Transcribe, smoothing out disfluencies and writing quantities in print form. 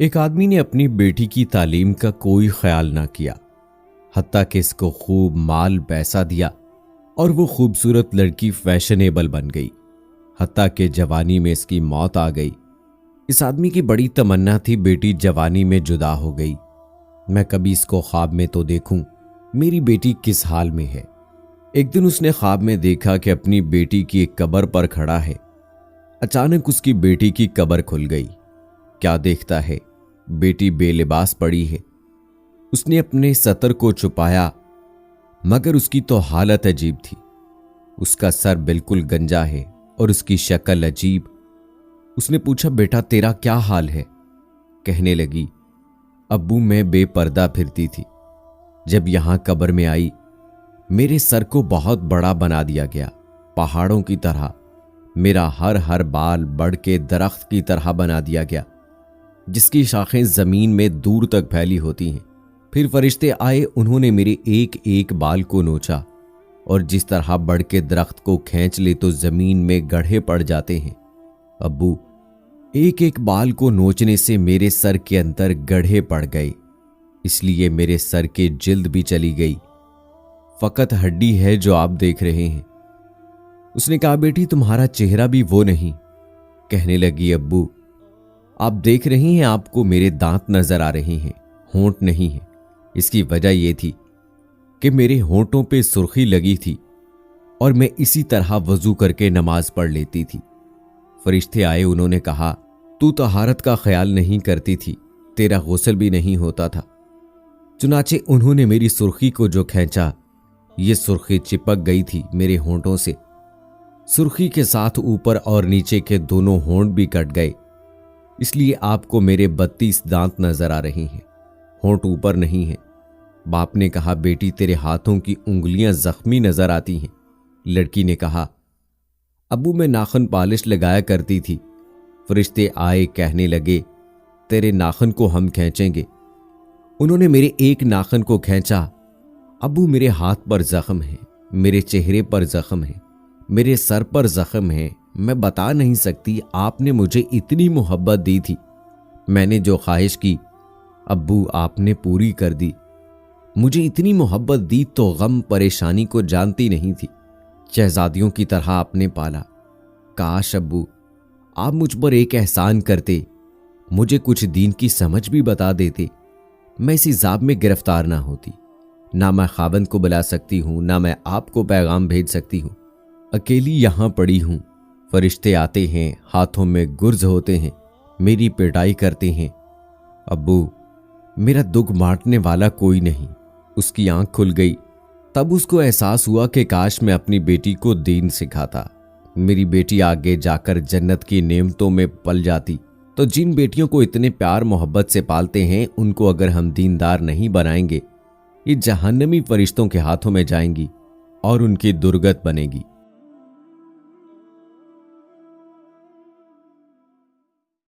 एक आदमी ने अपनी बेटी की तालीम का कोई ख्याल ना किया, हत्ता कि इसको खूब माल पैसा दिया और वो खूबसूरत लड़की फैशनेबल बन गई। हत्ता कि जवानी में इसकी मौत आ गई। इस आदमी की बड़ी तमन्ना थी बेटी जवानी में जुदा हो गई। मैं कभी इसको ख्वाब में तो देखूं मेरी बेटी किस हाल में है। एक दिन उसने ख्वाब में देखा कि अपनी बेटी की एक कब्र पर खड़ा है। अचानक उसकी बेटी की कब्र खुल गई। क्या देखता है, बेटी बेलिबास पड़ी है। उसने अपने सतर को छुपाया, मगर उसकी तो हालत अजीब थी। उसका सर बिल्कुल गंजा है और उसकी शक्ल अजीब। उसने पूछा, बेटा तेरा क्या हाल है? कहने लगी, अब्बू मैं बेपर्दा फिरती थी, जब यहां कब्र में आई मेरे सर को बहुत बड़ा बना दिया गया, पहाड़ों की तरह। मेरा हर हर बाल बढ़ के दरख्त की तरह बना दिया गया, जिसकी शाखें जमीन में दूर तक फैली होती हैं। फिर फरिश्ते आए, उन्होंने मेरे एक एक बाल को नोचा और जिस तरह बढ़ के दरख्त को खींच ले तो जमीन में गड्ढे पड़ जाते हैं। अब्बू, एक एक बाल को नोचने से मेरे सर के अंदर गड्ढे पड़ गए, इसलिए मेरे सर के जिल्द भी चली गई। फकत हड्डी है जो आप देख रहे हैं। उसने कहा, बेटी तुम्हारा चेहरा भी वो नहीं। कहने लगी, अब्बू आप देख रही हैं, आपको मेरे दांत नजर आ रहे हैं, होंठ नहीं है। इसकी वजह यह थी कि मेरे होंठों पे सुर्खी लगी थी और मैं इसी तरह वजू करके नमाज पढ़ लेती थी। फरिश्ते आए, उन्होंने कहा, तू तहारत का ख्याल नहीं करती थी, तेरा गुस्ल भी नहीं होता था। चुनाचे उन्होंने मेरी सुर्खी को जो खींचा, ये सुर्खी चिपक गई थी मेरे होंठों से। सुर्खी के साथ ऊपर और नीचे के दोनों होंठ भी कट गए, इसलिए आपको मेरे 32 दांत नजर आ रहे हैं, होंठ ऊपर नहीं है। बाप ने कहा, बेटी तेरे हाथों की उंगलियां जख्मी नजर आती हैं। लड़की ने कहा, अब्बू मैं नाखून पालिश लगाया करती थी। फरिश्ते आए, कहने लगे, तेरे नाखून को हम खींचेंगे। उन्होंने मेरे एक नाखून को खींचा। अब्बू मेरे हाथ पर जख्म है, मेरे चेहरे पर जख्म है, मेरे सर पर जख्म है। मैं बता नहीं सकती, आपने मुझे इतनी मोहब्बत दी थी, मैंने जो ख्वाहिश की अब्बू आपने पूरी कर दी। मुझे इतनी मोहब्बत दी तो गम परेशानी को जानती नहीं थी, शहजादियों की तरह आपने पाला। काश अब्बू आप मुझ पर एक एहसान करते, मुझे कुछ दीन की समझ भी बता देते, मैं इसी जाब में गिरफ्तार ना होती। ना मैं खावंद को बुला सकती हूं, ना मैं आपको पैगाम भेज सकती हूं, अकेली यहां पड़ी हूं। फरिश्ते आते हैं, हाथों में गुर्ज होते हैं, मेरी पिटाई करते हैं। अब्बू मेरा दुख बांटने वाला कोई नहीं। उसकी आंख खुल गई, तब उसको एहसास हुआ कि काश मैं अपनी बेटी को दीन सिखाता, मेरी बेटी आगे जाकर जन्नत की नेमतों में पल जाती। तो जिन बेटियों को इतने प्यार मोहब्बत से पालते हैं, उनको अगर हम दीनदार नहीं बनाएंगे, ये जहन्नमी फरिश्तों के हाथों में जाएंगी और उनकी दुर्गत बनेगी।